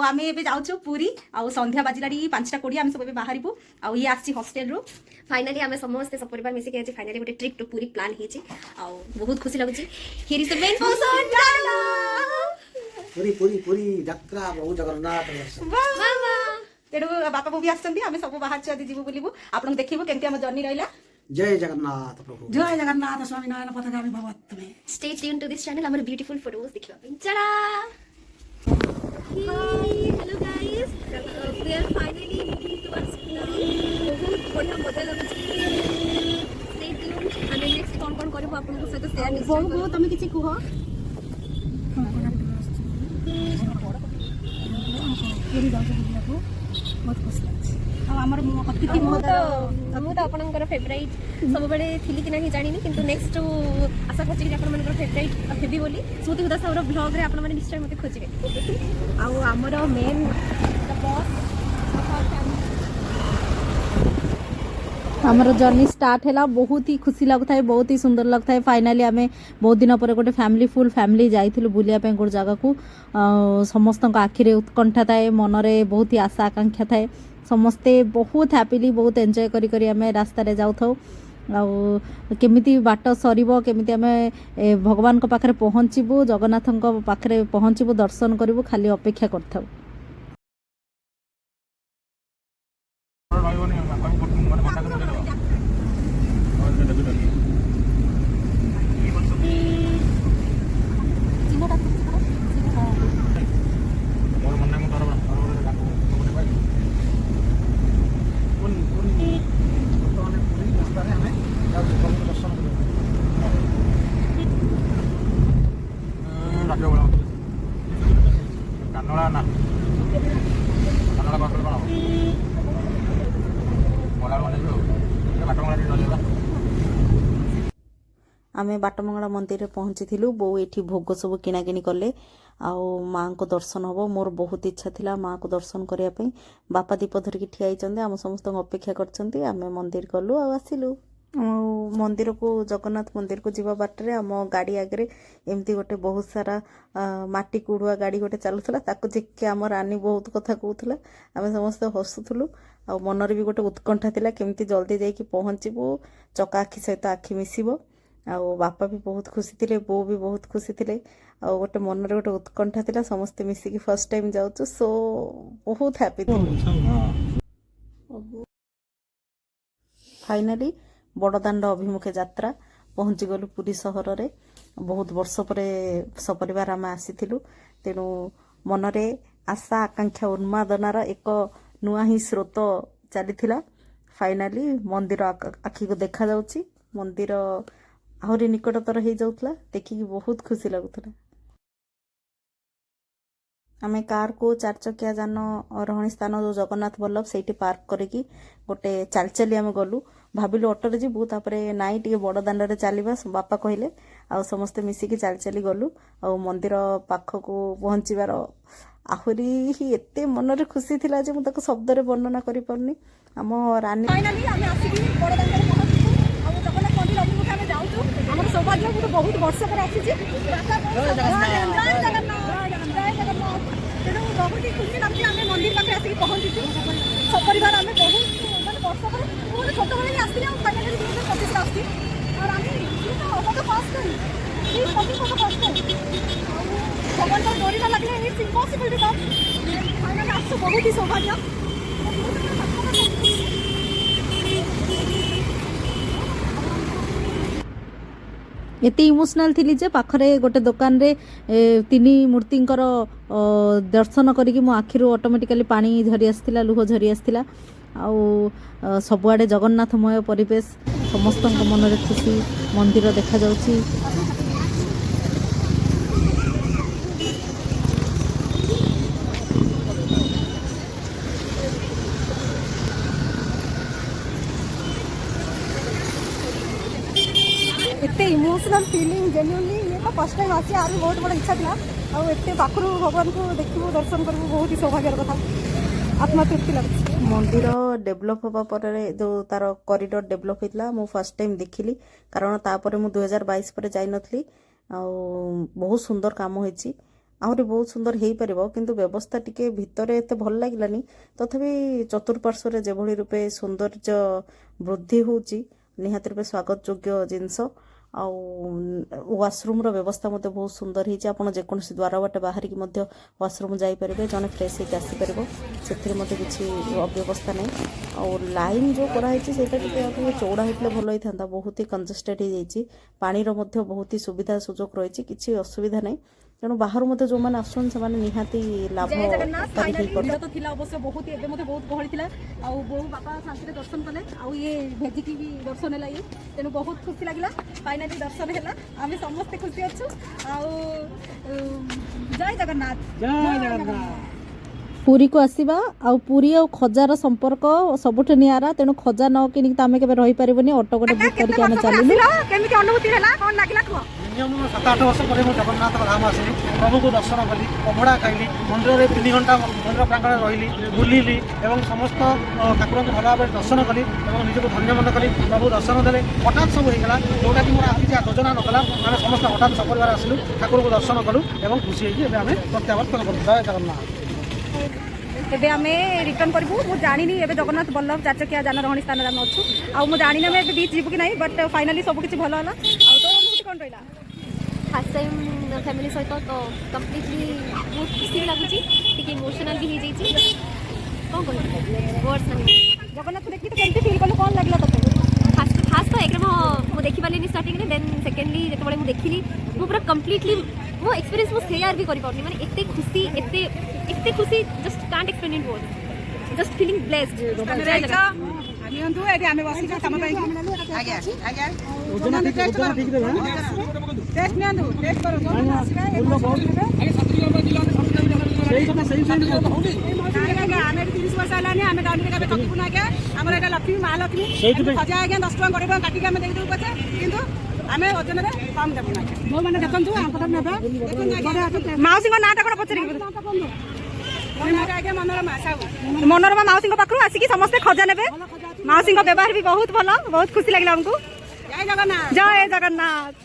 आम ए जाऊँ पुरी आ संध्या बाजिला 5टा 20 आम सब बाहर ये आसी हॉस्टेल रु फाइनली आम समस्ते सपरिवार मिसिक आज फाइनली गोटे ट्रिप टू पुरी प्लान होती बहुत खुशी लगुच here is the main person Puri Puri Puri यात्रा बहु जगन्नाथ तेणु बापा बो भी आम सब बाहर आज जीवु बुलू आपन देखिबु केमती आम जर्नी रहिला जय जगन्नाथ प्रभु जय जगन्नाथ स्वामी नारायण पथगामी भवत में stay tuned to this channel हमर ब्यूटीफुल फोटोज देखिबा पे चला hello guys we are finally moving towards Puri बहुत बढ़िया मजा लगुची स्टे ट्यून हमें नेक्स्ट कौन करबो आपन सहित शेयर बहुत तुम किछि कुहो पुरी जाऊ बुलियाको बहुत खुशी लागे आमर अतिथि मुझे आपंकर फेवरेट सब बड़े थी कि नहीं जानी किंतु नेक्स्ट आशा करছি कि आपन फेवरेट हेबी बोली स्मृति उदास आवर ब्लॉग रे आपन माने निश्चय मते खोजिबे आउ हमर मेन द बॉस आमर जर्नी स्टार्ट है बहुत ही खुशी लगता है बहुत ही सुंदर लगता है फाइनाली आम बहुत दिन पर गोटे फैमिली फुल फैमिली जाइलु बुलिया गोटे जगह को समस्त आखिरे उत्कंठा थाए मनरे बहुत ही आशा आकांक्षा थाए समस्ते बहुत हैप्पीली बहुत एंजॉय करी करी आम रास्तार जाऊ केमिति बाट सरीबो केमिति आम भगवान को पाखरे पहुँचबू जगन्नाथ पाखरे पहुँचबू दर्शन करूँ खाली अपेक्षा करथाउ आमे बाटमंगला मंदिर में पहुँची बो ये भोग सब किणाकिणी कले आउ माँ को दर्शन हम मोर बहुत इच्छा थिला माँ को दर्शन करने बापा दीप धरिकी ठिया आम समस्त अपेक्षा कर मंदिर गलु आसिलु मंदिर को जगन्नाथ मंदिर को जीवा बाटरे आम गाड़ी आगे एमती गोटे बहुत सारा माटी कुड़ुआ गाड़ी गोटे चलुला ताको देखिए आम रानी बहुत कथा कहूला आम समस्त हसुलु आ मनरे भी गोटे उत्कंठा थिला केमती जल्दी जाइए पहुँचबू चका आखि सहित आखि मिसिबो आ बापा भी बहुत खुशी थे बो भी बहुत खुशी थे आ गोटे मन गोटे उत्कंठा थिला समस्ते मिसिकी फर्स्ट टाइम जाऊँ सो बहुत हैप्पी फाइनली बड़दाण्ड अभिमुखे यात्रा पहुँची गलु पुरी सहर रे बहुत वर्ष पर सपरिवार आम आसीलु तेणु मनरे आशा आकांक्षा उन्मादनार एक नुआ ही स्रोत चली फाइनाली मंदिर आखि को देखा जाउची मंदिर आहरी निकटतर हो जाउतला देखिकी बहुत खुशी लगुला आम कार को 4 चकिया जान रहणी स्थान जो जगन्नाथ वल्लभ से पार्क करके गोटे चल चली आम गलु भाविलु ऑटोरे जीवु तापर नाई टे बड़ दाण्ड चलवा बापा कहले आ समस्ते मिसिकी चल चली गलु आ मंदिर पाख को पहुँचबार आहरी ही एते मन रे खुशी थिला जे मु ताको शब्द रे वर्णना करि परनी आम रानी फाइनली आम आसीकी बड़ दाण्ड रे पहुँचू आ जगन्नाथ मंदिर अभिमुखे आम जाउछु हमर सौभाग्य मु बहुत वर्ष पर आसीछि तेणु बहुत ही खुशी लगुच आम मंदिर पाखे आसिक पहुँचीचु सपरिवार आम बहुत मानते वर्ष पर मुझे छोट बड़े आसती फाइनाली 2025 आसती और आम फर्स्ट भगवान का डोरी न लगले it's impossible to come finally आसु बहुत ही सौभाग्य एते इमोशनाल थी जे पाखरे गोटे दुकान रे 3 मूर्तिंकर दर्शन करिकी मो आखिरु ऑटोमेटिकली पानी झरी आसथिला लुह झरी आसथिला आउ सबुआडे जगन्नाथमय परिवेश समस्त मन रे खुशी मंदिर देखा जाउची एते इमोशनल फीलिंग जेन्युइनली ये तो फर्स्ट टाइम आसी आरो बहुत बड़ा इच्छा था और एते पाखरु भगवान को देखिबो दर्शन करबो बहुत ही सौभाग्यर कथा आत्मा तृप्ति लगुଛି मंदिर डेभलप होबा पर जो तार कॉरिडोर डेभलप होइतला मु फर्स्ट टाइम देखिली कारण तापर मु 2022 पर जाई नथली आ बहुत सुंदर काम होइची ଆହୁରି ବହୁତ ସୁନ୍ଦର ହେଇପାରିବ, କିନ୍ତୁ ବ୍ୟବସ୍ଥା ଟିକେ ଭିତରେ ଏତେ ଭଲ ଲାଗିଲାନି। ତଥାପି ଚତୁଃପାର୍ଶ୍ୱରେ ଯେଭଳି ରୂପେ ସୌନ୍ଦର୍ଯ୍ୟ ବୃଦ୍ଧି ହେଉଛି ନିହାତି ରୂପେ ସ୍ୱାଗତ ଯୋଗ୍ୟ ଜିନିଷ। ଆଉ ୱାସରୁମ୍ର ବ୍ୟବସ୍ଥା ମଧ୍ୟ ବହୁତ ସୁନ୍ଦର ହେଇଛି। ଆପଣ ଯେକୌଣସି ଦ୍ୱାର ବାଟେ ବାହାରିକି ମଧ୍ୟ ୱାସରୁମ୍ ଯାଇପାରିବେ, ଜଣେ ଫ୍ରେଶ୍ ହେଇକି ଆସିପାରିବ, ସେଥିରେ ମଧ୍ୟ କିଛି ଅବ୍ୟବସ୍ଥା ନାହିଁ। ଆଉ ଲାଇନ୍ ଯେଉଁ କରାହେଇଛି ସେଇଟା ଟିକେ ଚଉଡ଼ା ହେଇଥିଲେ ଭଲ ହେଇଥାନ୍ତା, ବହୁତ ହି କଞ୍ଜେଷ୍ଟେଡ୍ ହେଇଯାଇଛି। ପାଣିର ମଧ୍ୟ ବହୁତ ହି ସୁବିଧା ସୁଯୋଗ ରହିଛି, କିଛି ଅସୁବିଧା ନାହିଁ। ତେଣୁ ବାହାରୁ ମଧ୍ୟ ଯେଉଁମାନେ ଆସୁଛନ୍ତି ସେମାନେ ନିହାତି ଲାଭକାରୀ ହେଇପାରୁଛନ୍ତି। ତ ଥିଲା ଅବଶ୍ୟ ବହୁତ, ଏବେ ମଧ୍ୟ ବହୁତ ଗହଳି ଥିଲା। ଆଉ ବୋଉ ବାପା ଶାନ୍ତିରେ ଦର୍ଶନ କଲେ, ଆଉ ଇଏ ଭେଜିକି ବି ଦର୍ଶନ ହେଲା ଇଏ, ତେଣୁ ବହୁତ ଖୁସି ଲାଗିଲା। ଫାଇନାଲି ଦର୍ଶନ ହେଲା, ଆମେ ସମସ୍ତେ ଖୁସି ଅଛୁ। ଆଉ ଜୟ ଜଗନ୍ନାଥ। ଜୟ ଜଗନ୍ନାଥ। ପୁରୀକୁ ଆସିବା ଆଉ ପୁରୀ ଆଉ ଖଜାର ସମ୍ପର୍କ ସବୁଠୁ ନିଆରା। ତେଣୁ ଖଜା ନ କିଣିକି ତ ଆମେ କେବେ ରହିପାରିବୁନି। ଅଟୋ ଗୋଟେ ବୁକ୍ କରିକି ଆମେ ଚାଲିଲୁ। କେମିତି ଅନୁଭୂତି ହେଲା, କ'ଣ ଲାଗିଲା କୁହ? ମିନିମମ୍ 7-8 ବର୍ଷ ପରେ ମୁଁ ଜଗନ୍ନାଥ ଧାମ ଆସିଲି, ପ୍ରଭୁଙ୍କୁ ଦର୍ଶନ କଲି, ଅଭଡ଼ା ଖାଇଲି, ମନ୍ଦିରରେ 3 ଘଣ୍ଟା ମନ୍ଦିର ପ୍ରାଙ୍ଗଣରେ ରହିଲି, ବୁଲିଲି ଏବଂ ସମସ୍ତ ଠାକୁରଙ୍କୁ ଭଲ ଭାବରେ ଦର୍ଶନ କଲି ଏବଂ ନିଜକୁ ଧନ୍ୟ ମନେ କଲି। ପ୍ରଭୁ ଦର୍ଶନ ଦେଲେ, ହଠାତ୍ ସବୁ ହେଇଗଲା, ଯେଉଁଟାକି ମୋର କିଛି ଯୋଜନା ନଥିଲା। ଆମେ ସମସ୍ତେ ହଠାତ୍ ସପରିବାର ଆସିଲୁ, ଠାକୁରଙ୍କୁ ଦର୍ଶନ କଲୁ ଏବଂ ଖୁସି ହେଇକି ଏବେ ଆମେ ପ୍ରତ୍ୟାବର୍ତ୍ତନ କଲୁ। ଜୟ ଜଗନ୍ନାଥ। ଏବେ ଆମେ ରିଟର୍ନ କରିବୁ। ମୁଁ ଜାଣିନି ଏବେ ଜଗନ୍ନାଥ ବଲ୍ଲଭ 4 ଚକିଆ ଯାନ ରହଣି ସ୍ଥାନରେ ଆମେ ଅଛୁ। ଆଉ ମୁଁ ଜାଣିନି ଆମେ ଏବେ ବିଚ୍ ଯିବୁ କି ନାହିଁ, ବଟ୍ ଫାଇନାଲି ସବୁ କିଛି ଭଲ ହେଲା। ଆଉ ତ ଅନୁଭୂତି କ'ଣ ରହିଲା? फास्ट टाइम फैमिली सहित तो कम्प्लीटली बहुत खुशी भी लगुच इमोशनाल भी हो कौन कह वर्ड्स नहीं ଜଗନ୍ନାଥ ଦେଖି ତ କେମିତି ଫିଲ୍ କଲୁ, କ'ଣ ଲାଗିଲା ତତେ? फास्ट फास्ट तो एक मुझे देखी पारे स्टार्टिंग में देन सेकेंडली जो मुझे देखिली मु पूरा कम्प्लीटली मो एक्सपीरियंस मुझे शेयर भी करें माने एते खुशी just can't explain in words just feeling blessed. ନିଅନ୍ତୁ ଏଠି ଆମେ ବସିଛୁ ତମ ପାଇଁ। ଆଜ୍ଞା ଆଜ୍ଞା ଓଜନ ଠିକ୍ ଦେବେ। ଟେଷ୍ଟ ନିଅନ୍ତୁ, ଟେଷ୍ଟ କରନ୍ତୁ। ସେଇ ଆମେ ଏଠି 30 ବର୍ଷ ହେଲାଣି, ଆମେ ଗାଁରେ କେବେ ଠକିବୁ ନା ଆଜ୍ଞା। ଆମର ଏଇଟା ଲକ୍ଷ୍ମୀ ମହାଲକ୍ଷ୍ମୀ ଖଜା ଆଜ୍ଞା 10 ଟଙ୍କା କରିବ, କାଟିକି ଆମେ ଦେଇଦେବୁ ପଛେ, କିନ୍ତୁ ଆମେ ଓଜନରେ କମ୍ ଦେବୁ ନା। ଯୋଉମାନେ ଦେଖନ୍ତୁ ନେବେ, ମାଉସୀଙ୍କ ନାଁଟା କ'ଣ ପଚାରିକି ମନୋରମା ମାଉସୀଙ୍କ ପାଖରୁ ଆସିକି ସମସ୍ତେ ଖଜା ନେବେ। ମାଉସୀଙ୍କ ବ୍ୟବହାର ବି ବହୁତ ଭଲ, ବହୁତ ଖୁସି ଲାଗିଲା ଆମକୁ। ଜୟ ଜଗନ୍ନାଥ। ଜୟ ଜଗନ୍ନାଥ।